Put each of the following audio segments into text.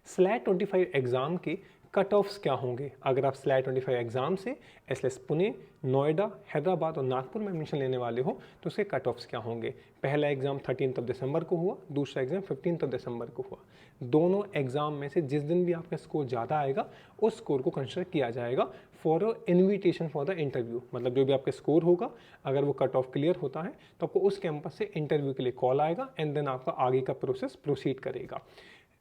Slate 25 exam के cut offs क्या होंगे। अगर आप स्लैट 25 एग्ज़ाम से एसएलएस पुणे, नोएडा, हैदराबाद और नागपुर में एडमिशन लेने वाले हो तो उसके कट ऑफ्स क्या होंगे। पहला एग्ज़ाम 13 दिसंबर को हुआ, दूसरा एग्ज़ाम 15 दिसंबर को हुआ। दोनों एग्ज़ाम में से जिस दिन भी आपका स्कोर ज़्यादा आएगा उस स्कोर को कंसिडर किया जाएगा for a invitation for the interview. मतलब जो भी आपका स्कोर होगा, अगर वो कट ऑफ क्लियर होता है तो आपको उस कैंपस से इंटरव्यू के लिए कॉल आएगा एंड देन आपका आगे का प्रोसेस प्रोसीड करेगा।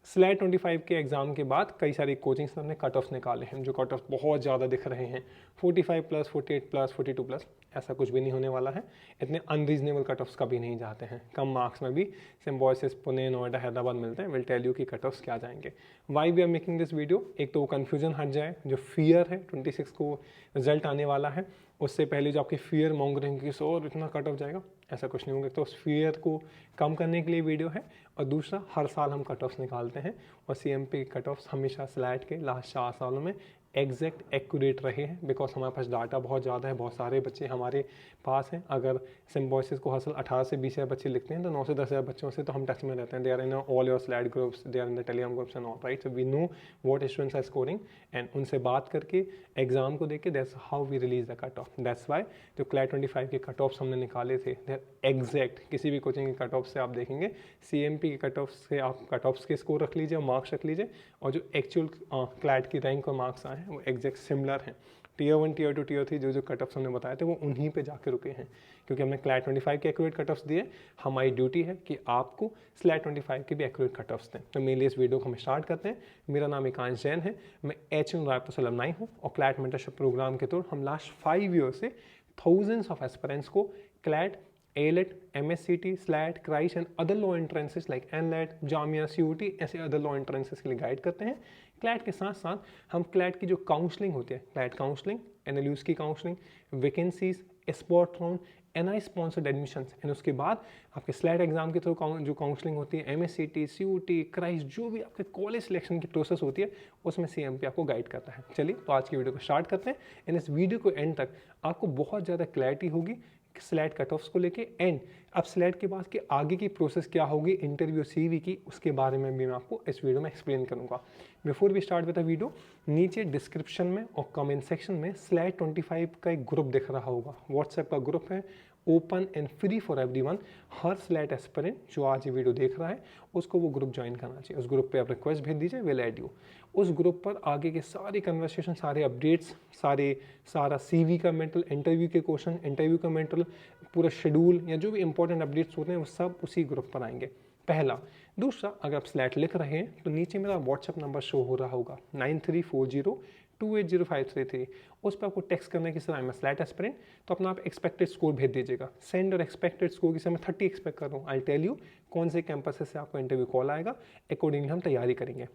स्लैट 25 के एग्ज़ाम के बाद कई सारी कोचिंग्स ने अपने कट ऑफ्स निकाले हैं, जो कट ऑफ बहुत ज़्यादा दिख रहे हैं, 45+, 48+, 42+। ऐसा कुछ भी नहीं होने वाला है। इतने अनरीजनेबल कट ऑफ्स कभी नहीं जाते हैं। कम मार्क्स में भी सिम्बोसिस, पुणे, नोएडा, हैदराबाद मिलते हैं। विल टेल यू कि कट ऑफ्स क्या जाएंगे। Why we are making this video, एक तो वो कन्फ्यूजन हट जाए, जो फियर है 26 को रिजल्ट आने वाला है, उससे पहले जो आपकी फियर मॉन्गरिंग की सो इतना कट ऑफ जाएगा, ऐसा कुछ नहीं होगा। तो उस फियर को कम करने के लिए वीडियो है। और दूसरा, हर साल हम कट ऑफ्स निकालते हैं और सीएमपी कट ऑफ्स हमेशा स्लैट के लास्ट 4 सालों में एग्जैक्ट एक्यूरेट रहे हैं, बिकॉज हमारे पास डाटा बहुत ज़्यादा है, बहुत सारे बच्चे हमारे पास हैं। अगर सिम्बोसिस को हर साल 18 से 20 हज़ार बच्चे लिखते हैं तो 9 से 10 हज़ार बच्चों से तो हम टच में रहते हैं। They are in all your SLAT groups, they are in the Telegram groups and all, right. So we know what students are scoring and उनसे बात करके एग्जाम को देख के that's how we release the cut off. That's why जो CLAT 25 के cut offs हमने निकाले थे, दे आर एग्जैक्ट। किसी भी कोचिंग के कट ऑफ से आप देखेंगे, सीएमपी के कट ऑफ से आप कट ऑफ्स के स्कोर रख लीजिए और मार्क्स रख लीजिए, और जो एक्चुअल क्लैट की रैंक और मार्क्स आए हैं वो एग्जैक्ट सिमिलर हैं। टीयर 1, टीयर 2, टीयर 3 जो कट ऑफ्स हमने बताए थे वो उन्हीं पे जाके रुके हैं, क्योंकि हमने क्लैट 25 के एक्यूरेट कट ऑफ्स दिए। हमारी ड्यूटी है कि आपको स्लैट 25 के भी एक्यूरेट कट ऑफ्स दें। तो मेरे लिए इस वीडियो को हम स्टार्ट करते हैं। मेरा नाम एकांश जैन है, मैं एचएन रायपुर से अलमनाई हूँ और क्लैट मेंटरशिप प्रोग्राम के तौर हम लास्ट 5 ईयर से थाउजेंड्स ऑफ एस्पिरेंट्स को CLAT, ALET, MSCT, SLAT, CRICE and other law entrances like NLET, Jamia, CUT ऐसे अदर लॉ एंट्रेंसेस के लिए गाइड करते हैं। क्लैट के साथ साथ हम क्लैट की जो काउंसलिंग होती है, क्लैट काउंसलिंग, NLUs की counselling, vacancies, spot round, NI sponsored admissions and उसके बाद आपके स्लैट एग्जाम के थ्रू जो काउंसलिंग होती है, MSCT, CUT, CRICE, जो भी आपके कॉलेज सिलेक्शन की प्रोसेस होती है उसमें CMP आपको गाइड करता है। चलिए तो आज की वीडियो को स्टार्ट करते हैं एंड इस वीडियो को एंड तक आपको बहुत ज़्यादा क्लैरिटी होगी स्लैट कट ऑफ्स को लेके। एंड अब स्लैट के बाद के आगे की प्रोसेस क्या होगी इंटरव्यू CV की, उसके बारे में भी मैं आपको इस वीडियो में एक्सप्लेन करूंगा। Before we start with the video, नीचे डिस्क्रिप्शन में और कमेंट सेक्शन में स्लैट 25 का एक ग्रुप दिख रहा होगा। व्हाट्सएप का ग्रुप है, open and free for everyone. Her slate aspirant जो आज ये वीडियो देख रहा है उसको वो ग्रुप ज्वाइन करना चाहिए। उस ग्रुप पे आप रिक्वेस्ट भेज दीजिए, विल ऐड यू। उस ग्रुप पर आगे के सारी कन्वर्सेशन, सारे अपडेट्स, सारा CV का मेंटल, इंटरव्यू के क्वेश्चन, इंटरव्यू का मेंटल, पूरा शेड्यूल या जो भी इंपॉर्टेंट अपडेट्स होते हैं वो सब उसी ग्रुप पर आएंगे। पहला। दूसरा, अगर आप स्लैट लिख रहे हैं तो नीचे मेरा व्हाट्सएप नंबर शो हो रहा होगा 9340280533। उस पर आपको टेक्स्ट करने की सलाह, मैं स्लैट एस्पिरेंट, तो अपना आप एक्सपेक्टेड स्कोर भेज दीजिएगा। सेंड और एक्सपेक्टेड स्कोर की मैं 30 एक्सपेक्ट कर रहा हूँ। आई टेल यू कौन से कैंपस से आपको इंटरव्यू कॉल आएगा, अकॉर्डिंगली हम तैयारी करेंगे।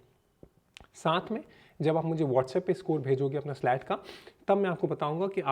साथ में जब आप मुझे व्हाट्सएप पे स्कोर भेजोगे अपना स्लैट का, तब मैं आपको बताऊंगा कि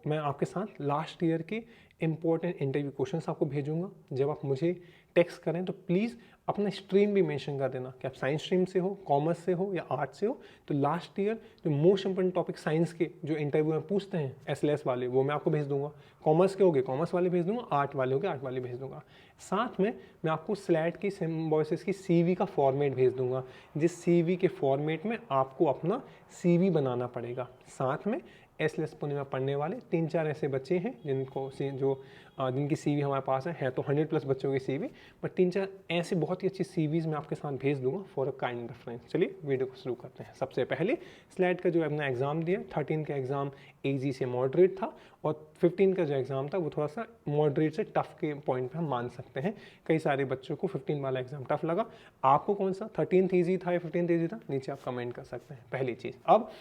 मैं आपके साथ लास्ट ईयर के इंपॉर्टेंट इंटरव्यू क्वेश्चंस आपको भेजूंगा। जब आप मुझे टेक्स्ट करें तो प्लीज़ अपना स्ट्रीम भी मेंशन कर देना कि आप साइंस स्ट्रीम से हो, कॉमर्स से हो या आर्ट से हो। तो लास्ट ईयर जो मोस्ट इंपोर्टेंट टॉपिक साइंस के जो इंटरव्यू में पूछते हैं SLS वाले, वो मैं आपको भेज दूंगा। कॉमर्स के होगे कॉमर्स वाले भेज दूंगा, आर्ट वाले होगे आर्ट वाले भेज दूंगा। साथ में मैं आपको स्लैट की सिम्बोसिस की CV का फॉर्मेट भेज दूंगा, जिस CV के फॉर्मेट में आपको अपना CV बनाना पड़ेगा। साथ में SLS पुणे में पढ़ने वाले 3-4 ऐसे बच्चे हैं जिनकी CV हमारे पास है तो 100+ बच्चों की CV, बट 3-4 ऐसे बहुत ही अच्छी CVs मैं आपके साथ भेज दूंगा फॉर अ काइंड रेफरेंस। चलिए वीडियो को शुरू करते हैं। सबसे पहले स्लैट का जो अपना एग्जाम दिया, 13 का एग्जाम ईजी से मॉडरेट था और 15 का जो एग्जाम था वो थोड़ा सा मॉडरेट से टफ के पॉइंट पे हम मान सकते हैं। कई सारे बच्चों को 15 वाला एग्जाम टफ लगा। आपको कौन सा 13 ईजी था या 15 ईजी था, नीचे आप कमेंट कर सकते हैं। पहली चीज़, अब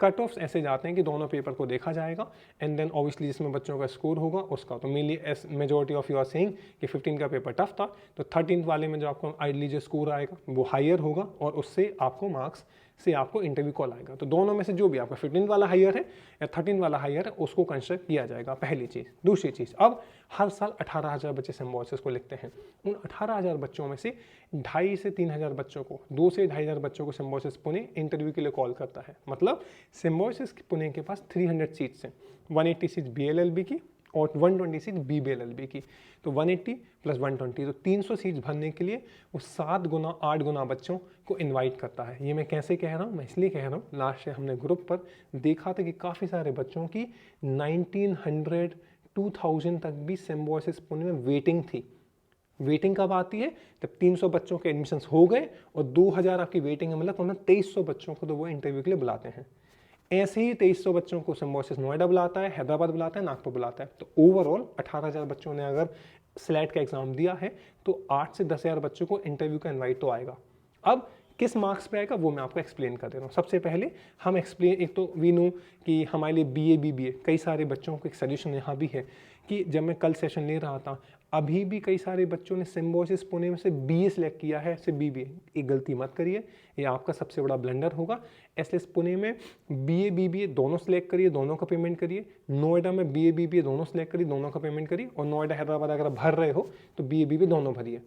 कट ऑफ्स ऐसे जाते हैं कि दोनों पेपर को देखा जाएगा एंड देन ऑब्वियसली जिसमें बच्चों का स्कोर होगा उसका, तो mainly majority of you are saying कि 15 का पेपर टफ था, तो 13 वाले में जो आपको आइडली जो स्कोर आएगा वो हायर होगा और उससे आपको मार्क्स से आपको इंटरव्यू कॉल आएगा। तो दोनों में से जो भी आपका 15 वाला हायर है या 13 वाला हायर है उसको कंसिडर किया जाएगा, पहली चीज़। दूसरी चीज़, अब हर साल 18,000 बच्चे सिम्बोसिस को लिखते हैं। उन 18,000 बच्चों में से 2,500 से 3,000 बच्चों को, 2 से 2,500 बच्चों को सिम्बोसिस पुणे इंटरव्यू के लिए कॉल करता है। मतलब सिम्बोसिस पुणे के पास 300 सीट्स हैं, 180 सीट्स BLLB की और 120 सीट BBLLB की। तो 180 प्लस 120 तो 300 सीट्स भरने के लिए वो 7 गुना 8 गुना बच्चों को इनवाइट करता है। ये मैं कैसे कह रहा हूँ, मैं इसलिए कह रहा हूँ, लास्ट ईयर हमने ग्रुप पर देखा था कि काफ़ी सारे बच्चों की 1900 2000 तक भी सिम्बायोसिस पुणे में वेटिंग थी। वेटिंग कब आती है, जब 300 बच्चों के एडमिशन्स हो गए और 2000 आपकी वेटिंग है, मतलब तो 2300 बच्चों को तो वो इंटरव्यू के लिए बुलाते हैं। ऐसे ही 2300 बच्चों को सिम्बायोसिस नोएडा बुलाता है, हैदराबाद बुलाता है, नागपुर बुलाता है। तो ओवरऑल 18,000 बच्चों ने अगर स्लैट का एग्जाम दिया है तो 8 से 10,000 बच्चों को इंटरव्यू का इन्वाइट तो आएगा। अब किस मार्क्स पे आएगा वो मैं आपको एक्सप्लेन कर दे रहा हूँ। सबसे पहले हम एक्सप्लेन, एक तो वी नो कि हमारे लिए BA BBA कई सारे बच्चों को एक सोल्यूशन यहाँ भी है कि जब मैं कल सेशन ले रहा था, अभी भी कई सारे बच्चों ने सिम्बायोसिस पुणे में से BA सेलेक्ट किया है, से BBA। एक गलती मत करिए, ये आपका सबसे बड़ा ब्लंडर होगा। SLS पुणे में BA BBA दोनों सेलेक्ट करिए, दोनों का पेमेंट करिए। नोएडा में BA BBA दोनों सेलेक्ट करिए, दोनों का पेमेंट करिए। और नोएडा हैदराबाद अगर आप भर रहे हो तो BA BBA दोनों भरिए।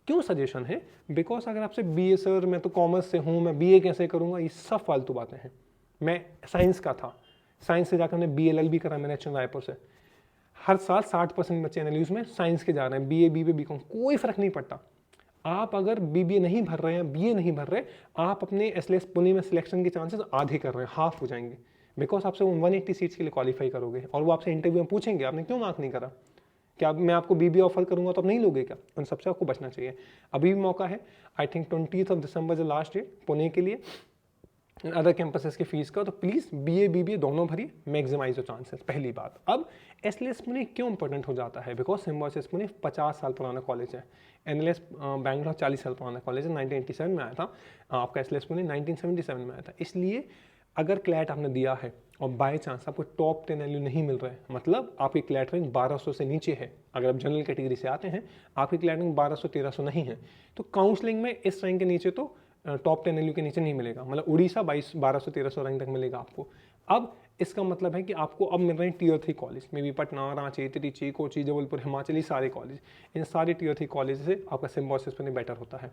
क्यों सजेशन है, बिकॉज अगर आपसे BA सर मैं तो कॉमर्स से हूँ, मैं BA कैसे करूँगा, ये सब फालतू बातें हैं। मैं साइंस का था, साइंस से जाकर हमने BLLB करा मैंने एचएन रायपुर से। हर साल 60% बच्चे एनालिस में साइंस के जा रहे हैं, BA BBA BCom कोई फर्क नहीं पड़ता। आप अगर BBA नहीं भर रहे हैं, BA नहीं भर रहे, आप अपने SLS पुणे में सिलेक्शन के चांसेस आधे कर रहे हैं, हाफ हो जाएंगे। बिकॉज आपसे 180 सीट्स के लिए क्वालिफाई करोगे और वो आपसे इंटरव्यू में पूछेंगे आपने क्यों मार्क नहीं करा, क्या मैं आपको BBA ऑफर करूंगा तो आप नहीं लोगे क्या, उन सबसे आपको बचना चाहिए। अभी भी मौका है, आई थिंक 20 दिसंबर से लास्ट डेट पुणे के लिए अदर कैंपसेस की फीस का, तो प्लीज़ BA BBA दोनों भरिए, मैक्सिमाइज द चांसेस। पहली बात। अब SLS पुणे क्यों इंपॉर्टेंट हो जाता है, बिकॉज सिम्बायोसिस पुणे 50 साल पुराना कॉलेज है। NLS बैंगलोर 40 साल पुराना कॉलेज है, 1987 में आया था। आपका SLS पुणे 1977 में आया था। इसलिए अगर क्लैट आपने दिया है और बाय चांस आपको टॉप 10 वैल्यू नहीं मिल रहा है, मतलब आपकी क्लैट रैंक 1200 से नीचे है, अगर आप जनरल कैटेगरी से आते हैं आपकी क्लैट रैंक 1200-1300 नहीं है, तो काउंसलिंग में इस रैंक के नीचे तो टॉप 10 वैल्यू के नीचे नहीं मिलेगा, मतलब उड़ीसा 1200-1300 रैंक तक मिलेगा आपको। अब इसका मतलब है कि आपको अब मिल रहे हैं Tier 3 college, may be Patna, Ranchi, Trichy, Kochi, Jabalpur, Himachali सारे कॉलेज। इन सारे Tier 3 कॉलेज से आपका सिम्बायोसिस पुणे बेटर होता है।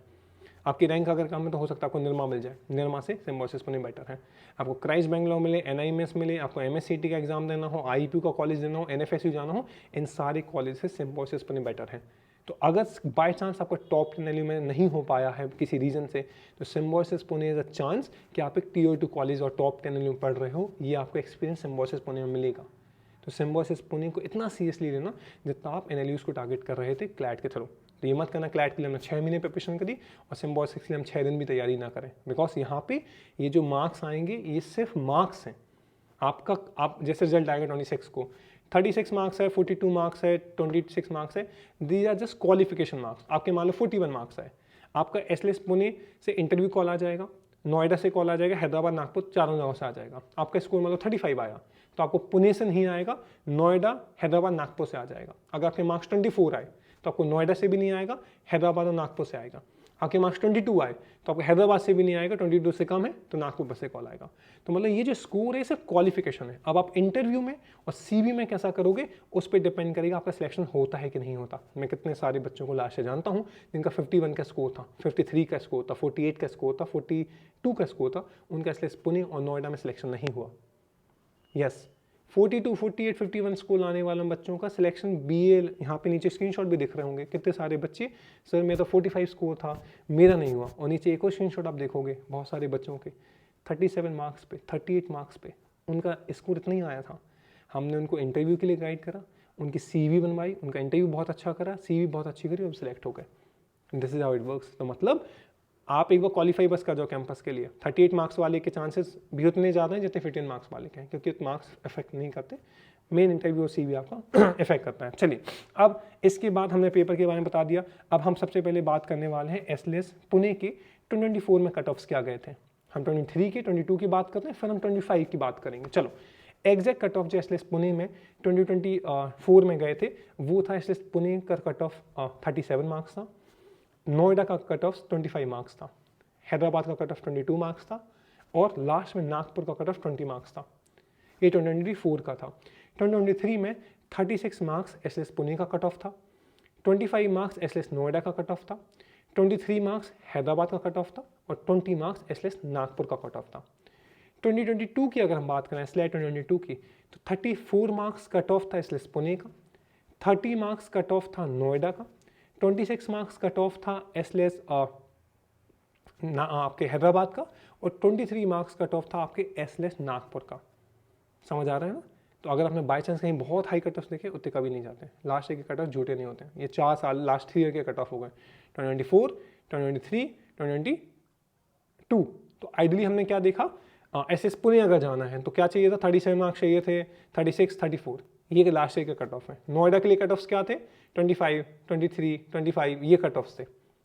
आपकी रैंक अगर कम है तो हो सकता है आपको निर्मा मिल जाए, निर्मा से सिम्बायोसिस पुणे बेटर है। आपको क्राइस्ट बैंगलोर मिले, NIMS मिले, आपको MSCT का एग्जाम देना हो, IUP का कॉलेज देना हो, NFSU जाना हो, इन सारे कॉलेज से सिम्बायोसिस पुणे बेटर है। तो अगर बाय चांस आपका टॉप 10 वैल्यू में नहीं हो पाया है किसी रीजन से, तो symbiosis Pune is a chance कि आप एक Tier 2 कॉलेज और टॉप 10 वैल्यू में पढ़ रहे हो, ये आपको एक्सपीरियंस सिम्बायोसिस पुणे में मिलेगा। तो सिम्बायोसिस पुणे को इतना सीरियसली लेना जितना आप NLUs को टारगेट कर रहे थे क्लैट के थ्रू। तो ये मत करना क्लैट के लिए हमने 6 महीने प्रिपरेशन करी और सिम्बायोसिस के लिए हम 6 दिन भी तैयारी ना करें, बिकॉज यहाँ पे ये जो मार्क्स आएंगे ये सिर्फ मार्क्स हैं। आपका आप जैसे रिजल्ट आएगा 26 को, 36 मार्क्स है, 42 मार्क्स है, 26 मार्क्स है, these are just qualification marks. आपके मान लो 41 मार्क्स है, आपका SLS पुणे से इंटरव्यू कॉल आ जाएगा, नोएडा से कॉल आ जाएगा, हैदराबाद नागपुर चारों जगह से आ जाएगा। आपका स्कोर मान लो 35 आया तो आपको पुणे से नहीं आएगा, नोएडा, हैदराबाद, नागपुर से आ जाएगा। अगर आपके मार्क्स 24 आए तो आपको नोएडा से भी नहीं आएगा, हैदराबाद और नागपुर से आएगा। आपके मार्क्स 22 आए तो आपको हैदराबाद से भी नहीं आएगा, 22 से कम है तो नागपुर से कॉल आएगा। तो मतलब ये जो स्कोर है सिर्फ क्वालिफिकेशन है। अब आप इंटरव्यू में और CV में कैसा करोगे उस पर डिपेंड करेगा आपका सिलेक्शन होता है कि नहीं होता। मैं कितने सारे बच्चों को लास्ट से जानता हूँ जिनका 51 का स्कोर था, 53 का स्कोर था, 48 का स्कोर था, 42 का स्कोर था, उनका SLS पुणे और नोएडा में सिलेक्शन नहीं हुआ। यस, 42, 48, 51 स्कोर आने वाले बच्चों का सिलेक्शन BA, यहाँ पे नीचे स्क्रीनशॉट भी दिख रहे होंगे कितने सारे बच्चे, सर मेरा तो 45 स्कोर था, मेरा नहीं हुआ। और नीचे एक और स्क्रीनशॉट आप देखोगे बहुत सारे बच्चों के 37 मार्क्स पे, 38 मार्क्स पे उनका स्कोर इतना ही आया था। हमने उनको इंटरव्यू के लिए गाइड करा, उनकी CV बनवाई, उनका इंटरव्यू बहुत अच्छा करा, CV बहुत अच्छी करी और सिलेक्ट हो गए। This is how it works. तो मतलब आप एक बार क्वालिफाई बस कर जाओ कैंपस के लिए। 38 मार्क्स वाले के चांसेस भी उतने ज़्यादा हैं जितने 15 मार्क्स वाले के हैं, क्योंकि मार्क्स इफेक्ट नहीं करते, मेन इंटरव्यू और CV आपका इफेक्ट करता है। चलिए, अब इसके बाद हमने पेपर के बारे में बता दिया। अब हम सबसे पहले बात करने वाले हैं SLS पुणे के 2024 में कट ऑफ्स क्या गए थे। हम 23 की, 22 की बात करते हैं, फिर हम 25 की बात करेंगे। चलो, एग्जैक्ट कट ऑफ जो SLS पुणे में 2024 में गए थे वो था, SLS पुणे का कट ऑफ 37 मार्क्स था, नोएडा का कट ऑफ 25 मार्क्स था, हैदराबाद का कट ऑफ 22 मार्क्स था और लास्ट में नागपुर का कट ऑफ 20 मार्क्स था। ये 2024 का था। 2023 में 36 मार्क्स SLS पुणे का कट ऑफ था, 25 मार्क्स SLS नोएडा का कट ऑफ था, 23 मार्क्स हैदराबाद का कट ऑफ था और 20 मार्क्स SLS नागपुर का कट ऑफ था। 2022 की अगर हम बात करें, स्लेट 2022 की, तो 34 मार्क्स कट ऑफ था एसएलएस पुणे का, 30 मार्क्स कट ऑफ था नोएडा का, 26 मार्क्स कट ऑफ था एसएलएस आपके हैदराबाद का, और 23 मार्क्स कट ऑफ था आपके एसएलएस नागपुर का। समझ आ रहा है ना? तो अगर आपने बाई चांस कहीं बहुत हाई कट ऑफ देखे, उतने कभी नहीं जाते। लास्ट ईयर के कट ऑफ झूठे नहीं होते हैं। ये 4 साल लास्ट 3 ईयर के कट ऑफ हो गए, 2024, 2023, 2022। तो आइडियली हमने क्या देखा, एसएस पुणे अगर जाना है तो क्या चाहिए था, 37 मार्क्स चाहिए थे, 36, 34, ये लास्ट ईयर के कट ऑफ है। नोएडा के लिए कट ऑफ्स क्या थे, 25, 23, 25, ये कट ऑफ्स थे।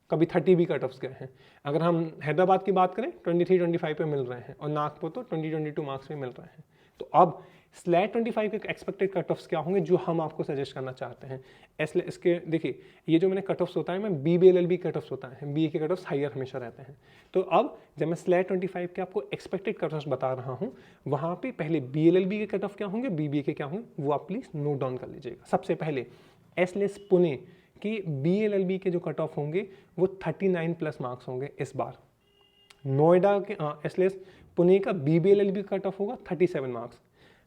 कभी 30 भी कट ऑफ्स गए हैं। अगर हम हैदराबाद की बात करें, 23, 25 पे मिल रहे हैं, और नागपुर तो 20, 22 मार्क्स पे मिल रहे हैं। तो अब स्लैट 25 के एक्सपेक्टेड कट ऑफ्स क्या होंगे जो हम आपको सजेस्ट करना चाहते हैं। इसके देखिए, ये जो मैंने कट ऑफ्स होता है, मैं BBLLB कट ऑफ्स होता है, BA के कट ऑफ्स हाइयर हमेशा रहते हैं। तो अब जब मैं स्लैट 25 के आपको एक्सपेक्टेड कट ऑफ्स बता रहा हूँ, वहाँ पे पहले BLLB के कट ऑफ क्या होंगे, BBA के क्या होंगे, वो आप प्लीज़ नोट डाउन कर लीजिएगा। सबसे पहले एसएलएस पुणे की BLLB के जो कट ऑफ होंगे वो 39+ मार्क्स होंगे इस बार। नोएडा के एसएलएस पुणे का BBLLB कट ऑफ होगा 37 मार्क्स।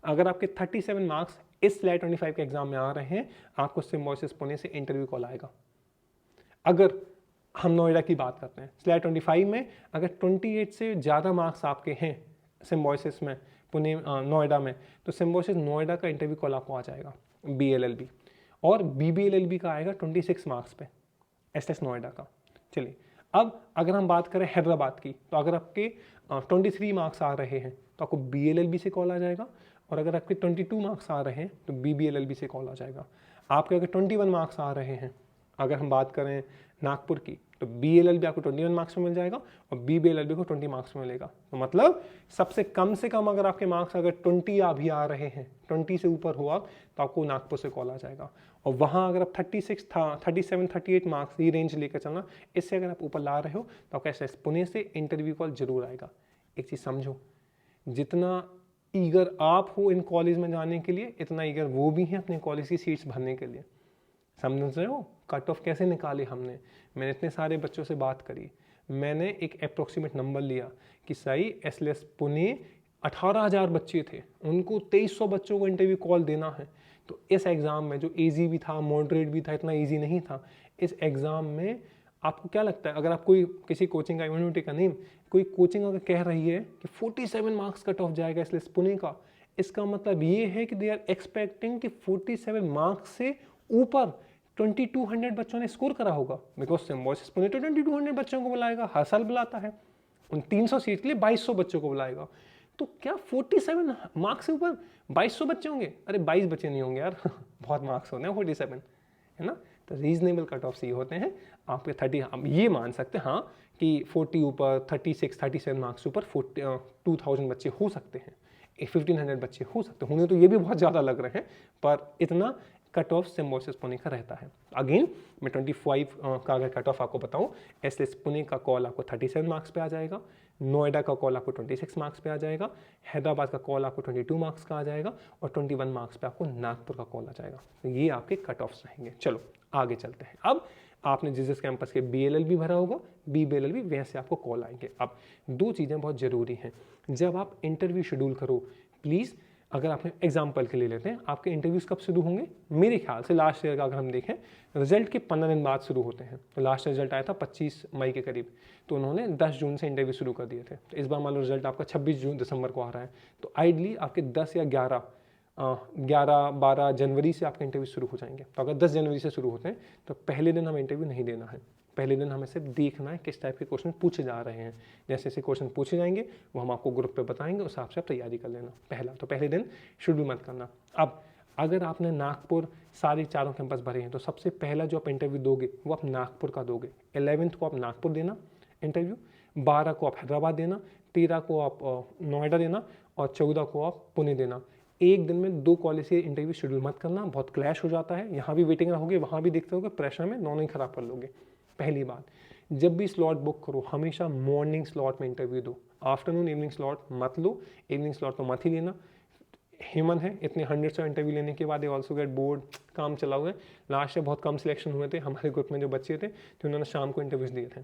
अगर आपके 37 मार्क्स इस स्लैट 25 के एग्जाम में आ रहे हैं, आपको सिम्बोसिस पुणे से इंटरव्यू कॉल आएगा। अगर हम नोएडा की बात करते हैं, स्लैट 25 में अगर 28 से ज़्यादा मार्क्स आपके हैं सिम्बोसिस में पुणे नोएडा में, तो सिम्बोसिस नोएडा का इंटरव्यू कॉल आपको आ जाएगा BLLB, और BBLLB का आएगा 26 मार्क्स पे एसएस नोएडा का। चलिए, अब अगर हम बात करें हैदराबाद की, तो अगर आपके 23 मार्क्स आ रहे हैं तो आपको BLLB से कॉल आ जाएगा, और अगर आपके 22 मार्क्स आ रहे हैं तो BBLLB से कॉल आ जाएगा। आपके अगर 21 मार्क्स आ रहे हैं, अगर हम बात करें नागपुर की, तो BLLB आपको 21 मार्क्स में मिल जाएगा, और BBLLB को 20 मार्क्स में मिलेगा। तो मतलब सबसे कम से कम अगर आपके मार्क्स अगर 20 भी आ रहे हैं, 20 से ऊपर हो आप, तो आपको नागपुर से कॉल आ जाएगा। और वहाँ अगर आप 36 था 37, 38 मार्क्स ये रेंज लेकर चलना, इससे अगर आप ऊपर ला रहे हो तो आपको एसएस पुणे से इंटरव्यू कॉल जरूर आएगा। एक चीज़ समझो, जितना ईगर आप हो इन कॉलेज में जाने के लिए, इतना ईगर वो भी हैं अपने कॉलेज की सीट्स भरने के लिए। समझ रहे हो कट ऑफ कैसे निकाले हमने? मैंने इतने सारे बच्चों से बात करी, मैंने एक अप्रोक्सीमेट नंबर लिया कि सही एसएलएस पुणे 18,000 बच्चे थे, उनको 2300 बच्चों को इंटरव्यू कॉल देना है। तो इस एग्ज़ाम में जो ईजी भी था, मॉडरेट भी था, इतना ईजी नहीं था। इस एग्ज़ाम में आपको क्या लगता है, अगर आप कोई किसी कोचिंग का, यूनिवर्सिटी का नहीं, कोई कोचिंग अगर कह रही है कि 47 मार्क्स कट ऑफ जाएगा इसलिए पुणे का, इसका मतलब ये है कि दे आर एक्सपेक्टिंग कि 47 मार्क्स से ऊपर 2200 बच्चों ने स्कोर करा होगा। बिकॉज सिम्बोसिस पुणे तो 2200 बच्चों को बुलाएगा, हर साल बुलाता है। उन 300 सीट के लिए 2200 बच्चों को बुलाएगा। तो क्या 47 मार्क्स से ऊपर 2200 बच्चे होंगे? अरे 22 बच्चे नहीं होंगे यार बहुत मार्क्स होते हैं 47, है ना। तो रीजनेबल कट ऑफ ये होते हैं आपके 30, हम ये मान सकते हैं हाँ कि 40 ऊपर, 36, 37 मार्क्स ऊपर 2000 बच्चे हो सकते हैं, 1500 बच्चे हो सकते हैं। होंगे तो ये भी बहुत ज़्यादा लग रहे हैं, पर इतना कट ऑफ सिम्बोसिस पुणे का रहता है। अगेन मैं 25 का अगर कट ऑफ आपको बताऊं, एसएस पुणे का कॉल आपको 37 मार्क्स पे आ जाएगा, नोएडा का कॉल आपको 26 मार्क्स पे आ जाएगा, हैदराबाद का कॉल आपको 22 मार्क्स का आ जाएगा, और 21 मार्क्स पे आपको नागपुर का कॉल आ जाएगा। तो ये आपके कट ऑफ्स रहेंगे। चलो आगे चलते हैं। अब आपने जिस कैंपस के BLLB भरा होगा, BBLLB वहाँ से आपको कॉल आएंगे। अब दो चीज़ें बहुत ज़रूरी हैं जब आप इंटरव्यू शेड्यूल करो। प्लीज़, अगर आपने एग्जाम्पल के लिए लेते हैं, आपके इंटरव्यूज़ कब शुरू होंगे? मेरे ख्याल से लास्ट ईयर का अगर हम देखें, रिजल्ट के 15 दिन बाद शुरू होते हैं। तो लास्ट रिजल्ट आया था 25 मई के करीब, तो उन्होंने 10 जून से इंटरव्यू शुरू कर दिए थे। तो इस बार मान लो रिजल्ट आपका 26 दिसंबर को आ रहा है, तो आइडली आपके 10 या 11-12 जनवरी से आपके इंटरव्यू शुरू हो जाएंगे। तो अगर 10 जनवरी से शुरू होते हैं तो पहले दिन हमें इंटरव्यू नहीं देना है। पहले दिन हमें सिर्फ देखना है किस टाइप के क्वेश्चन पूछे जा रहे हैं। जैसे जैसे क्वेश्चन पूछे जाएंगे वो हम आपको ग्रुप पे बताएंगे, उस हिसाब से आप तैयारी कर लेना। पहले दिन शेड्यूल मत करना। अब अगर आपने नागपुर सारे चारों कैंपस भरे हैं, तो सबसे पहला जो आप इंटरव्यू दोगे वो आप नागपुर का दोगे। 11th को आप नागपुर देना इंटरव्यू, 12 को आप हैदराबाद देना, 13 को आप नोएडा देना, और 14 को आप पुणे देना। एक दिन में 2 कॉलेज से इंटरव्यू शेड्यूल मत करना, बहुत क्लैश हो जाता है। यहाँ भी वेटिंग रहोगे, वहाँ भी देखते होगे, प्रेशर में दोनों ही खराब कर लोगे। पहली बात, जब भी स्लॉट बुक करो हमेशा मॉर्निंग स्लॉट में इंटरव्यू दो। आफ्टरनून इवनिंग स्लॉट मत लो, इवनिंग स्लॉट तो मत ही लेना। ह्यूमन है, इतने 100 से इंटरव्यू लेने के बाद दे ऑल्सो गेट बोर्ड, काम चला हुआ है। लास्ट ईयर बहुत कम सिलेक्शन हुए थे हमारे ग्रुप में जो बच्चे थे, तो उन्होंने शाम को इंटरव्यूज दिए थे।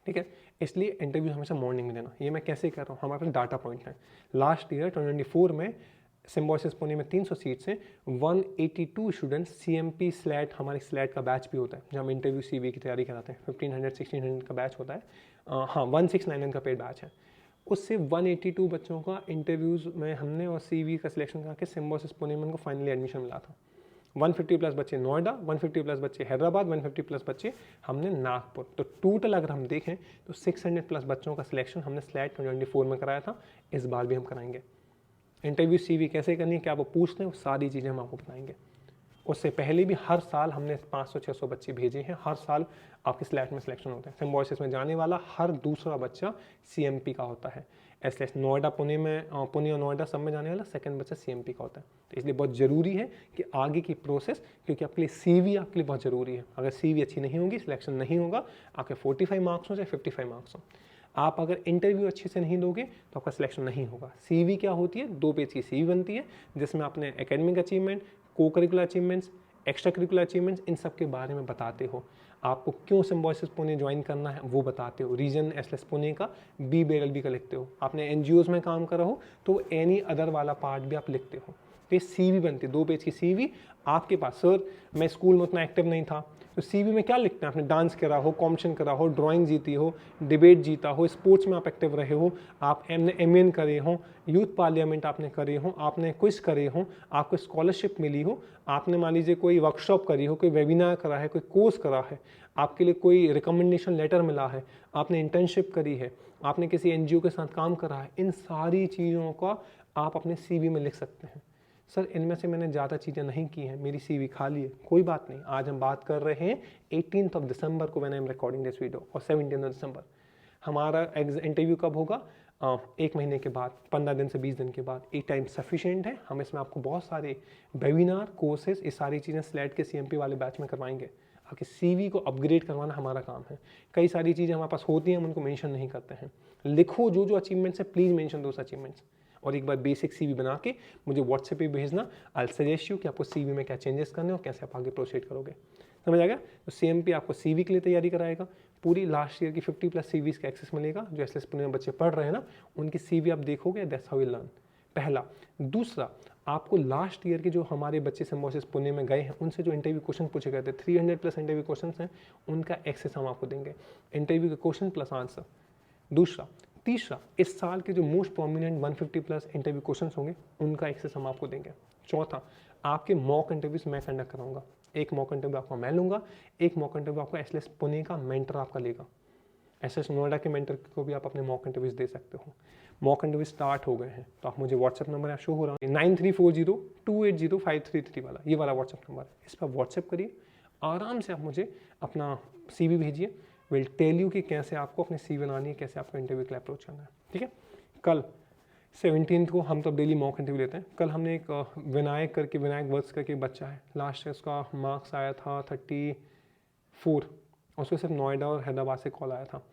ठीक है, इसलिए इंटरव्यू हमेशा मॉर्निंग में देना। ये मैं कैसे कर रहा हूँ, हमारे पास डाटा पॉइंट है। लास्ट ईयर 2024 में सिम्बोसिस पुणे में 300 सीट्स हैं, 182 स्टूडेंट्स CMP स्लैट, हमारे स्लैट का बैच भी होता है जहाँ हम इंटरव्यू CV की तैयारी कराते हैं, 1500-1600 का बैच होता है, हाँ 1699 का पेड बैच है। उससे 182 बच्चों का इंटरव्यूज़ में हमने और CV का सिलेक्शन करके सिम्बोसिस पुणे में उनको फाइनली एडमिशन मिला था। 150 प्लस बच्चे नोएडा, 150 प्लस बच्चे हैदराबाद, 150 प्लस बच्चे हमने नागपुर। तो टोटल अगर हम देखें तो 600 प्लस बच्चों का सिलेक्शन हमने स्लैट 2024 में कराया था, इस बार भी हम कराएंगे। इंटरव्यू CV कैसे करनी है, क्या वो पूछते हैं, वो सारी चीज़ें हम आपको बताएंगे। उससे पहले भी हर साल हमने 500-600 बच्चे भेजे हैं, हर साल आपके स्लैट में सिलेक्शन होते हैं। सिम्बोसिस में जाने वाला हर दूसरा बच्चा CMP का होता है। ऐसे नोएडा पुणे और नोएडा सब में जाने वाला सेकंड बच्चा CMP का होता है। तो इसलिए बहुत ज़रूरी है कि आगे की प्रोसेस, क्योंकि आपके लिए CV आपके लिए बहुत ज़रूरी है। अगर CV अच्छी नहीं होगी, सिलेक्शन नहीं होगा, आपके 45 मार्क्स हो चाहे 55 मार्क्स हो, आप अगर इंटरव्यू अच्छे से नहीं दोगे तो आपका सिलेक्शन नहीं होगा। CV क्या होती है, 2 पेज की CV बनती है जिसमें आपने academic achievement, co curricular achievements, extra curricular achievements, इन सब के बारे में बताते हो। आपको क्यों सिम्बोसिस पुणे ज्वाइन करना है वो बताते हो। रीजन SLS पुणे का BBLLB का लिखते हो। आपने NGOs में काम करा हो तो एनी अदर वाला पार्ट भी आप लिखते हो। तो ये CV बनती है, 2 पेज की CV आपके पास। सर मैं स्कूल में उतना एक्टिव नहीं था, तो CV में क्या लिखते हैं, आपने डांस करा हो, कॉम्पिटिशन करा हो, ड्राइंग जीती हो, डिबेट जीता हो, स्पोर्ट्स में आप एक्टिव रहे हो, आप MN करे हो, यूथ पार्लियामेंट आपने करे हो, आपने क्विज करे हो, आपको स्कॉलरशिप मिली हो, आपने मान लीजिए कोई वर्कशॉप करी हो, कोई वेबिनार करा है, कोई कोर्स करा है, आपके लिए कोई रिकमेंडेशन लेटर मिला है, आपने इंटर्नशिप करी है, आपने किसी NGO के साथ काम करा है, इन सारी चीज़ों का आप अपने CV में लिख सकते हैं। सर इनमें से मैंने ज़्यादा चीज़ें नहीं की हैं, मेरी CV खाली है, कोई बात नहीं। आज हम बात कर रहे हैं 18 दिसंबर को, when I am recording this video, और 17 दिसंबर हमारा इंटरव्यू कब होगा, 1 महीने के बाद, 15 दिन से 20 दिन के बाद। एक टाइम सफिशिएंट है। हम इसमें आपको बहुत सारे वेबिनार, कोर्सेज, ये सारी चीज़ें स्लैट के CMP वाले बैच में करवाएंगे। आपके CV को अपग्रेड करवाना हमारा काम है। कई सारी चीज़ें हमारे पास होती हैं, हम उनको मेंशन नहीं करते हैं। लिखो जो जो अचीवमेंट्स है, प्लीज़ मेंशन दोस अचीवमेंट्स, और एक बार बेसिक CV बना के मुझे WhatsApp पे भेजना। आई सजेस्ट यू कि आपको CV में क्या चेंजेस करने और कैसे आप आगे प्रोसीड करोगे। समझ आ गया? तो CMP आपको CV के लिए तैयारी कराएगा। पूरी लास्ट ईयर की 50 प्लस CVs का एक्सेस मिलेगा। जो SLS पुणे में बच्चे पढ़ रहे हैं ना, उनकी CV आप देखोगे, दैट्स हाउ यू लर्न। पहला। दूसरा, आपको लास्ट ईयर के जो हमारे बच्चे सिम्बोसिस पुणे में गए हैं, उनसे जो इंटरव्यू क्वेश्चन पूछे गए थे, 300 प्लस इंटरव्यू क्वेश्चन हैं, उनका एक्सेस हम आपको देंगे। इंटरव्यू के क्वेश्चन प्लस आंसर। दूसरा। तीसरा, इस साल के जो most prominent 150 plus interview question होंगे, उनका एक्सेस हम आपको देंगे। चौथा, आपके मॉक इंटरव्यूज मैं कंडक्ट कराऊंगा। एक मॉक इंटरव्यू आपको मैं लूंगा, एक मॉक इंटरव्यू आपको SLS पुणे का मेंटर आपका लेगा। SLS नोएडा के मेंटर को भी आप अपने मॉक इंटरव्यूज दे सकते हो। मॉक इंटरव्यू स्टार्ट हो गए हैं, तो आप मुझे WhatsApp नंबर यहाँ शो हो रहा है 9340280533 वाला, ये वाला WhatsApp नंबर है। इस पर WhatsApp करिए, आराम से आप मुझे अपना CV भेजिए। विल टेल यू कि कैसे आपको अपनी CV बनानी है, कैसे आपको इंटरव्यू के लिए अप्रोच करना है। ठीक है? कल 17 को हम तो डेली मॉक इंटरव्यू लेते हैं। कल हमने एक विनायक करके, विनायक वर्क्स करके एक बच्चा है, लास्ट ईयर उसका मार्क्स आया था 34, उसको सिर्फ नोएडा और हैदराबाद से कॉल आया था।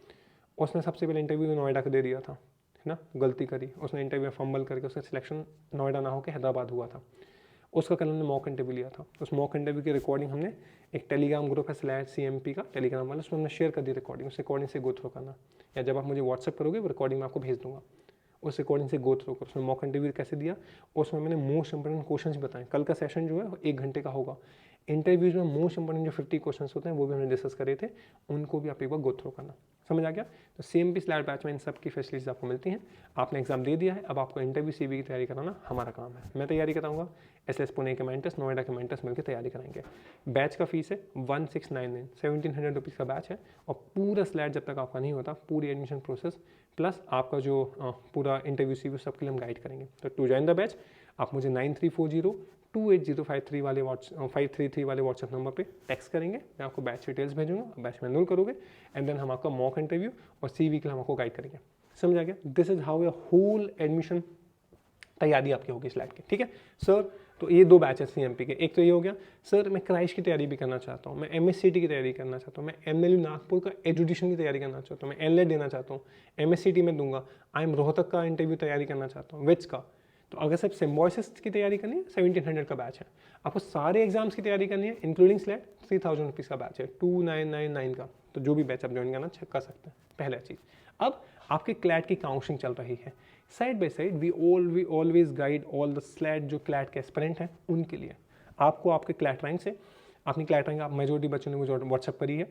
उसने सबसे पहले इंटरव्यू नोएडा का दे दिया था, है ना, गलती करी उसने, इंटरव्यू फंबल करके उसका सिलेक्शन नोएडा ना होकर हैदराबाद हुआ था। उसका कल हमने मॉक इंटरव्यू लिया था। उस मॉक इंटरव्यू की रिकॉर्डिंग हमने एक टेलीग्राम ग्रुप है स्लैट CMP का टेलीग्राम वाला, उसमें हमने शेयर कर दी रिकॉर्डिंग। उस रिकॉर्डिंग से गो थ्रू करना, या जब आप मुझे WhatsApp करोगे वो रिकॉर्डिंग मैं आपको भेज दूंगा। उस रिकॉर्डिंग से गो थ्रू कर, उसमें मॉक इंटरव्यू कैसे दिया, उसमें मैंने मोस्ट इंपॉर्टेंट क्वेश्चंस बताए। कल का सेशन जो है 1 घंटे का होगा। इंटरव्यूज में मोस्ट इंपॉर्टेंट जो 50 क्वेश्चंस होते हैं वो भी हमने डिस्कस करे थे, उनको भी आप एक बार गो थ्रू करना। समझ आ गया? तो CMP स्लैट बैच में इन सब की फैसिलिटीज आपको मिलती हैं। आपने एग्जाम दे दिया है, अब आपको इंटरव्यू CV की तैयारी कराना हमारा काम है। मैं तैयारी कराऊंगा, SLS पुणे के मेंटर्स, नोएडा के मेंटर्स मिलकर तैयारी कराएंगे। बैच का फीस है 1699, 1700 रुपीज़ का बैच है। और पूरा स्लैट जब तक आपका नहीं होता, पूरी एडमिशन प्रोसेस प्लस आपका जो पूरा इंटरव्यू CV सबके लिए हम गाइड करेंगे। तो टू ज्वाइन द बैच आप मुझे 9340280533 वाले 533 वाले WhatsApp नंबर पे टेक्स्ट करेंगे। मैं आपको बैच डिटेल्स भेजूंगा, बैच में एनरोल करोगे, एंड देन हम आपका मॉक इंटरव्यू और CV के लिए हम आपको गाइड करेंगे। समझ आ गया? This is how your whole admission तैयारी आपकी होगी स्लैट की। ठीक है सर? तो ये 2 बैच है CMP के। एक तो ये हो गया, सर मैं क्राइस्ट की तैयारी भी करना चाहता हूँ, मैं MSCT की तैयारी करना चाहता हूँ, मैं MLU नागपुर का एजुकेशन की तैयारी करना चाहता हूँ, मैं NLET देना चाहता हूँ, MSCT में दूंगा, IIM रोहतक का इंटरव्यू तैयारी करना चाहता हूँ, विच का। तो अगर सिर्फ सिम्बोसिस की तैयारी करनी है, 1700 का बैच है। आपको सारे एग्जाम्स की तैयारी करनी है इंक्लूडिंग स्लैट, 3000 रुपीज़ का बैच है, 2999 का तो जो भी बैच आप ज्वाइन करना कर सकते हैं। पहला चीज़। अब आपके क्लैट की काउंसलिंग चल रही है। Side by side we always guide all the SLAT जो क्लैट के एस्पिरेंट हैं उनके लिए। आपको आपके क्लैट रैंक से अपनी क्लैट रैंक आप मेजोरिटी बच्चों ने मुझे व्हाट्सअप करी है,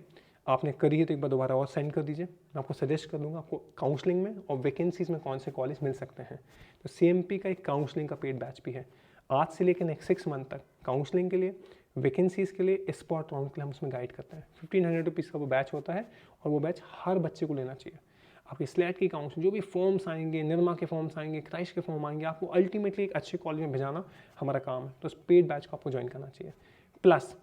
आपने करी है तो एक बार दोबारा और सेंड कर दीजिए। मैं आपको सजेस्ट कर दूंगा आपको काउंसलिंग में और वैकेंसीज में कौन से कॉलेज मिल सकते हैं। तो CMP का एक काउंसलिंग का पेड बैच भी है। आज से लेकर नेक्स्ट 6 मंथ तक काउंसलिंग के लिए, वैकेंसीज़ के लिए, स्पॉट राउंड के लिए हम उसमें गाइड करते हैं। 1500 रुपीज़ का वो बैच होता है और वो बैच हर बच्चे को लेना चाहिए। आपकी स्लैट की काउंसलिंग, जो भी फॉर्म्स आएंगे, निर्मा के फॉर्म्स आएंगे, क्राइस्ट के फॉर्म आएंगे, आपको अल्टीमेटली एक अच्छे कॉलेज में भेजाना हमारा काम है। तो उस पेड बैच को आपको ज्वाइन करना चाहिए। प्लस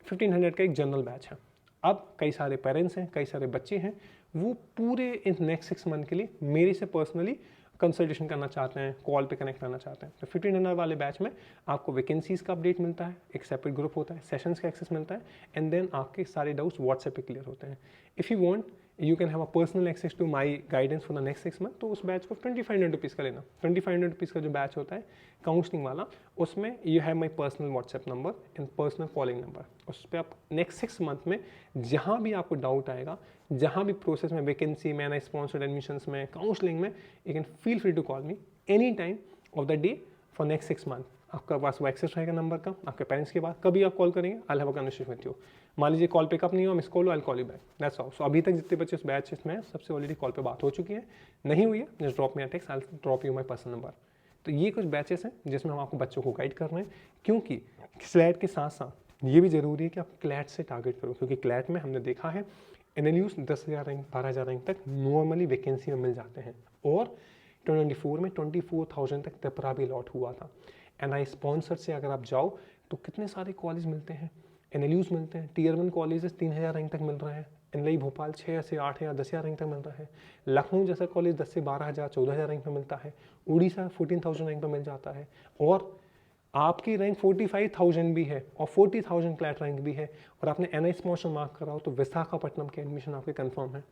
1500 का एक जनरल बैच है। अब कई सारे पेरेंट्स हैं, कई सारे बच्चे हैं, वो पूरे इन नेक्स्ट 6 मंथ के लिए मेरे से पर्सनली कंसल्टेशन करना चाहते हैं, कॉल पे कनेक्ट करना चाहते हैं। तो 1500 वाले बैच में आपको वैकेंसीज़ का अपडेट मिलता है, एक सेपरेट ग्रुप होता है, सेशंस का एक्सेस मिलता है, एंड देन आपके सारे डाउट्स व्हाट्सएप पे क्लियर होते हैं। If you want you can have a personal access to my guidance for the next 6 month. तो उस बैच को 2500 रुपीज़ का लेना। 2500 रुपीज़ का जो बैच होता है काउंसलिंग वाला, उसमें you have my personal WhatsApp number and personal calling number. उस पर आप नेक्स्ट 6 मंथ में जहाँ भी आपको डाउट आएगा, जहाँ भी प्रोसेस में, वैकेंसी में, ना स्पॉन्सर्ड एडमिशन्स में, काउंसलिंग में, you can feel free to call me any time of the day for next 6 month. आपका पास वो एक्सेस रहेगा नंबर का, आपके पेरेंट्स के पास कभी आप कॉल करेंगे, I have a conversation with you. मान लीजिए कॉल पिकअप नहीं हो, मिस कॉल हो, I call you back, that's all. So अभी तक जितने बच्चे उस बैच में सबसे ऑलरेडी कॉल पे बात हो चुकी है, नहीं हुई है, just drop me a text, I drop you my personal number. तो ये कुछ बैचेस हैं जिसमें हम आपको बच्चों को गाइड कर रहे हैं, क्योंकि स्लैट के साथ साथ ये भी ज़रूरी है कि आप क्लैट से टारगेट करो, क्योंकि क्लैट में हमने देखा है NLUs 10,000 रैंक, 12,000 रैंक तक नॉर्मली वैकेंसी में मिल जाते हैं, और 2024 में 24,000 तक पेपरा भी अलॉट हुआ था। NI स्पॉन्सर से अगर आप जाओ तो कितने सारे कॉलेज मिलते हैं, NLUs मिलते हैं, Tier 1 कॉलेजेस 3,000 रैंक तक मिल रहे हैं, NLI भोपाल 6 से 8,000 10,000 रैंक तक मिल रहा है, लखनऊ जैसा कॉलेज 10 से 12,000 14,000 रैंक में मिलता है, उड़ीसा 14,000 रैंक में मिल जाता है, और आपकी रैंक 45,000 भी है और 40,000 क्लैट रैंक भी है, और आपने NI स्पॉन्सर मार्क कराओ तो विशाखापट्टनम के एडमिशन आपके कंफर्म है।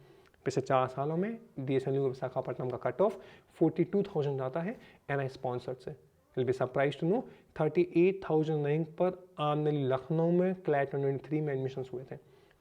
पिछले 4 सालों में DSNU विशाखापट्टनम का कट ऑफ 42,000 आता है NI स्पॉन्सर से। Will be surprise to know 38,000 rank पर आमनली लखनऊ में क्लैट 2023 में एडमिशन हुए थे।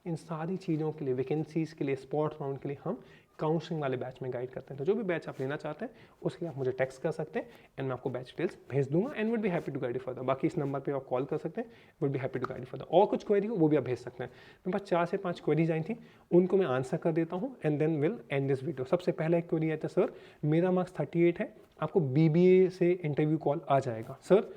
इन सारी चीज़ों के लिए, वैकेंसीज़ के लिए, स्पॉट राउंड के लिए हम काउंसलिंग वाले बैच में गाइड करते हैं। तो जो भी बैच आप लेना चाहते हैं उसके लिए आप मुझे टेक्स्ट कर सकते हैं एंड मैं आपको बैच डिटेल्स भेज दूंगा and would be happy to guide further. बाकी इस नंबर पे आप कॉल कर सकते हैं, would be happy to guide further. और कुछ क्वेरी हो वो भी आप भेज सकते हैं। मेरे पास 4 से 5 क्वेरीज आई थी, उनको मैं आंसर कर देता हूँ and then will end this video. सबसे पहला एक क्वेरी आया था, सर मेरा मार्क्स 38 है, आपको BBA से इंटरव्यू कॉल आ जाएगा। सर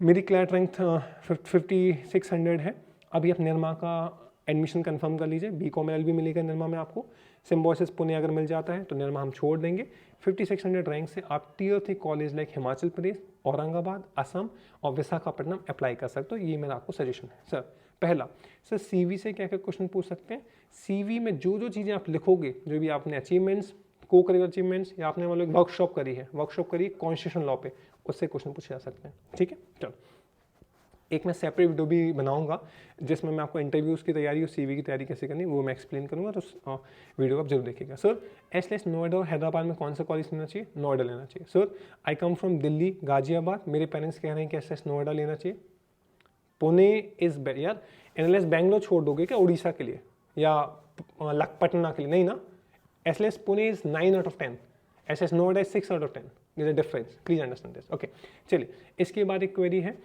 मेरी क्लैट रैंक 5600 है, अभी आप निर्मा का एडमिशन कंफर्म कर लीजिए, BCom LLB मिलेगा निर्मा में आपको, सिम्बोसिस पुणे अगर मिल जाता है तो निर्मा हम छोड़ देंगे। 5600 रैंक से आप Tier 3 college like Himachal Pradesh, Aurangabad, Assam और विशाखापट्टनम अप्लाई कर सकते हो। ये मेरा आपको सजेशन है। सर पहला, सर CV से क्या क्या क्वेश्चन पूछ सकते हैं। CV में जो जो चीज़ें आप लिखोगे, जो भी आपने अचीवमेंट्स, को करिकुलर अचीवमेंट्स, या आपने मतलब वर्कशॉप करी है, कॉन्स्टिट्यूशन लॉ पे, उससे क्वेश्चन पूछे जा सकते हैं। ठीक है, चलो एक मैं सेपरेट वीडियो भी बनाऊंगा जिसमें मैं आपको इंटरव्यूज़ की तैयारी और CV की तैयारी कैसे करनी वो मैं एक्सप्लेन करूंगा, तो वीडियो को आप जरूर देखिएगा। सर SLS नोएडा और हैदराबाद में कौन सा कॉलेज लेना चाहिए। नोएडा लेना चाहिए। Sir I come from Delhi Ghaziabad, मेरे पेरेंट्स कह रहे हैं कि SLS नोएडा लेना चाहिए। पुणे इज यार NLS बैंगलोर छोड़ दोगे क्या उड़ीसा के लिए या पटना के लिए, नहीं ना। SLS Pune is 9 out of 10, SLS Noida is 6 out of 10, there is a difference, please understand this. Okay चलिए, इसके बाद एक क्वेरी है,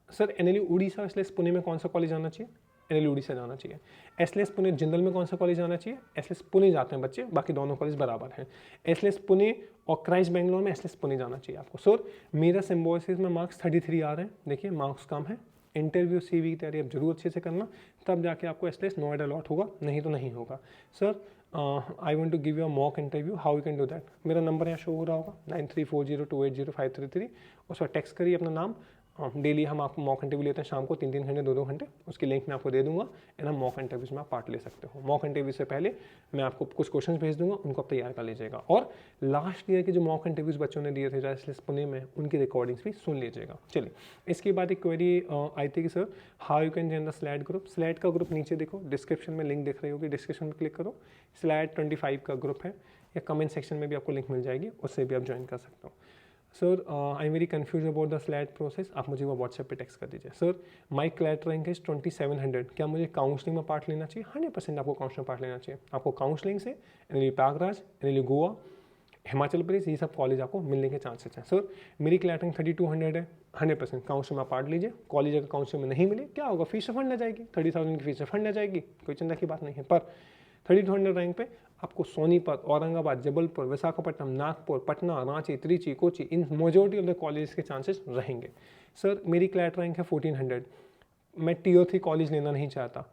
sir NLU Odisha SLS Pune में कौन सा कॉलेज जाना चाहिए। NLU उड़ीसा जाना चाहिए। SLS पुणे जिंदल में कौन सा कॉलेज जाना चाहिए। SLS पुणे जाते हैं बच्चे, बाकी दोनों कॉलेज बराबर हैं। SLS पुणे और क्राइस्ट बेंगलोर में SLS पुणे जाना चाहिए आपको। सर मेरा सिम्बोसिस में मार्क्स 33 आ रहे हैं, देखिए मार्क्स कम है, इंटरव्यू CV की तैयारी आप जरूर अच्छे से करना, तब जाके आपको SLS नोएडा अलॉट होगा, नहीं तो नहीं होगा। Sir I want to give you a mock interview, how you can do that. मेरा नंबर यहाँ शो हो रहा होगा 9340280533, उस पर टेक्स्ट करिए अपना नाम। डेली हम आपको मॉक इंटरव्यू लेते हैं शाम को 3-3 घंटे 2-2 घंटे, उसकी लिंक मैं आपको दे दूंगा एंड हम मॉक इंटरव्यूज में आप पार्ट ले सकते हो। मॉक इंटरव्यू से पहले मैं आपको कुछ क्वेश्चंस भेज दूंगा, उनको आप तैयार कर लीजिएगा, और लास्ट ईयर के जो मॉक इंटरव्यूज बच्चों ने दिए थे SLS पुणे में, उनकी रिकॉर्डिंग्स भी सुन लीजिएगा। चलिए, इसके बाद एक क्वेरी आई थी कि sir how you can join the slate group. Slate का ग्रुप नीचे देखो, डिस्क्रिप्शन में लिंक दिख रही होगी, डिस्क्रिप्शन में क्लिक करो, स्लैट 25 का ग्रुप है, या कमेंट सेक्शन में भी आपको लिंक मिल जाएगी, उससे भी आप ज्वाइन कर सकते हो। Sir I am very confuse about the slate process, आप मुझे वो व्हाट्सएप पे टेक्स्ट कर दीजिए। Sir my CLAT rank is 2700, क्या मुझे काउंसलिंग में पार्ट लेना चाहिए? 100% आपको काउंसलिंग में पार्ट लेना चाहिए। आपको काउंसलिंग से NLU प्रयागराज, NLU गोवा, हिमाचल प्रदेश, ये सब कॉलेज आपको मिलने के चांसेस हैं। सर मेरी क्लैट रैंक 3200 है, 100% काउंसलिंग में पार्ट लीजिए। कॉलेज अगर काउंसलिंग में नहीं मिले क्या होगा? फीस रिफंड आ जाएगी, 30,000 की फीस रिफंड आ जाएगी, कोई चिंता की बात नहीं है। पर 3200 रैंक पे आपको Sonipat, Aurangabad, Jabalpur, Visakhapatnam, Nagpur, Patna, Ranchi, Trichy, Kochi, in majority of the college के चांसेस रहेंगे। सर मेरी क्लैट रैंक है 1400, मैं Tier 3 कॉलेज लेना नहीं चाहता,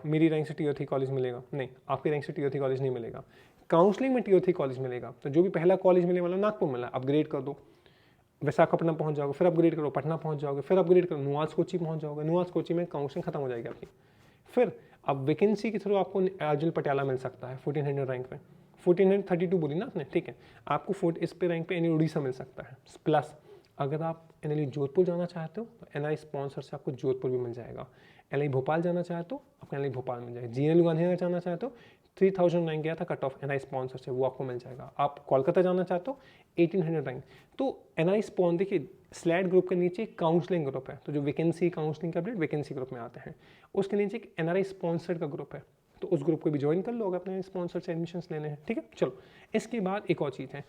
मेरी रैंक से Tier 3 कॉलेज मिलेगा? नहीं, आपकी रैंक से Tier 3 कॉलेज नहीं मिलेगा। काउंसलिंग में Tier 3 कॉलेज मिलेगा, तो जो भी पहला कॉलेज मिलने वाला नागपुर मिला, अपग्रेड कर दो, विशाखापट्टनम पहुंच जाओगे, फिर अपग्रेड करो, पटना पहुंच जाओगे, फिर अपग्रेड करो, नुआस कोची पहुंच जाओगे, नुआस कोची में काउंसलिंग खत्म हो जाएगी आपकी। फिर अब वैकेंसी के थ्रू आपको अर्जुन पटियाला मिल सकता है 1400 रैंक पे, 1432 बोली ना आपने, ठीक है। आपको इस पे रैंक पे NLU उड़ीसा मिल सकता है। प्लस अगर आप NLU जोधपुर जाना चाहते हो तो NI स्पॉन्सर से आपको जोधपुर भी मिल जाएगा। NI भोपाल जाना चाहते हो आपको NI भोपाल मिल जाएगा। GNLU गांधीनगर जाना चाहते हो 3000 रैंक गया था कट ऑफ NI स्पॉन्सर से, वो आपको मिल जाएगा। आप कोलकाता जाना चाहते हो 1800 रैंक। तो NI स्पॉन्सर, देखिए स्लैट ग्रुप के नीचे काउंसलिंग ग्रुप है, तो जो वैकेंसी काउंसलिंग के अपडेट वैकेंसी ग्रुप में आते हैं, उसके नीचे एक NRI स्पॉन्सर्ड का ग्रुप है, तो उस ग्रुप को भी ज्वाइन कर लो अगर अपने स्पॉन्सर से एडमिशन लेने हैं, ठीक है। चलो इसके बाद एक और चीज़ है,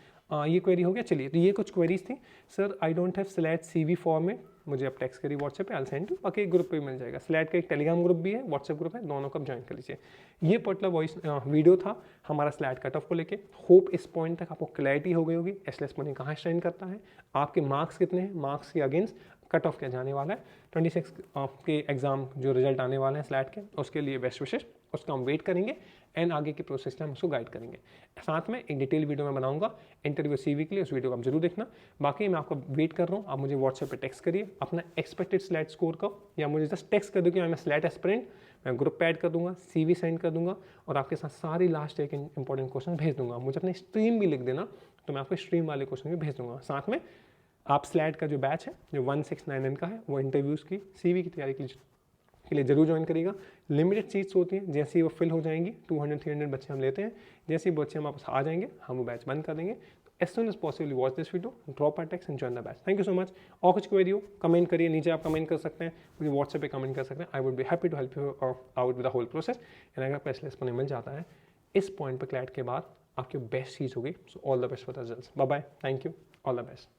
ये क्वेरी हो गया। चलिए तो ये कुछ क्वेरीज थी। Sir I don't have slate CV format, मुझे आप टेक्स्ट करिए व्हाट्सएप पे, आई सेंड यू, बाकी एक ग्रुप पे मिल जाएगा। स्लैट का एक टेलीग्राम ग्रुप भी है, व्हाट्सएप ग्रुप है, दोनों को आप ज्वाइन कर लीजिए। ये पर्टिकुलर वॉइस वीडियो था हमारा स्लैट कट ऑफ को लेके। होप इस पॉइंट तक आपको क्लैरिटी हो गई होगी SLS पुणे कहाँ स्टैंड करता है, आपके मार्क्स कितने हैं, मार्क्स के अगेंस्ट कट ऑफ क्या जाने वाला है, 26 के एग्जाम जो रिजल्ट आने वाले हैं स्लैट के, उसके लिए बेस्ट विशेष, उसका हम वेट करेंगे एंड आगे के प्रोसेस में हम उसको गाइड करेंगे। साथ में एक डिटेल वीडियो मैं बनाऊंगा इंटरव्यू CV के लिए, उस वीडियो को आप जरूर देखना। बाकी मैं आपको वेट कर रहा हूँ, आप मुझे व्हाट्सएप पे टेक्स्ट करिए अपना एक्सपेक्टेड स्लैट स्कोर का, या मुझे जस्ट टेक्स्ट कर दो कि मैं स्लैट एस्पिरेंट, मैं ग्रुप पे ऐड कर दूंगा, CV सेंड कर दूंगा और आपके साथ सारी लास्ट एक इंपॉर्टेंट क्वेश्चन भेज दूंगा। मुझे अपनी स्ट्रीम भी लिख देना, तो मैं आपको स्ट्रीम वाले क्वेश्चन भी भेज दूंगा। साथ में आप स्लैट का जो बैच है जो 1699 का है, वो इंटरव्यूज़ की CV की तैयारी के लिए जरूर ज्वाइन करिएगा। लिमिटेड सीट्स होती हैं, जैसे ही वो फिल हो जाएंगी 200-300 बच्चे हम लेते हैं, जैसे ही बच्चे हमारे पास आ जाएंगे हम वो बैच बंद कर देंगे। As soon as possible watch this video, drop or text and join the batch. Thank you so much. और कुछ क्वेरी हो कमेंट करिए, नीचे आप कमेंट कर सकते हैं, मुझे व्हाट्सएप पे कमेंट कर सकते हैं। I would be happy to help you out with the whole process. And अगर SLS पुणे मिल जाता है इस पॉइंट पर क्लैट के बाद, आपकी बेस्ट चीज़ होगी। So all the best for the results. Bye bye, thank you, all the best.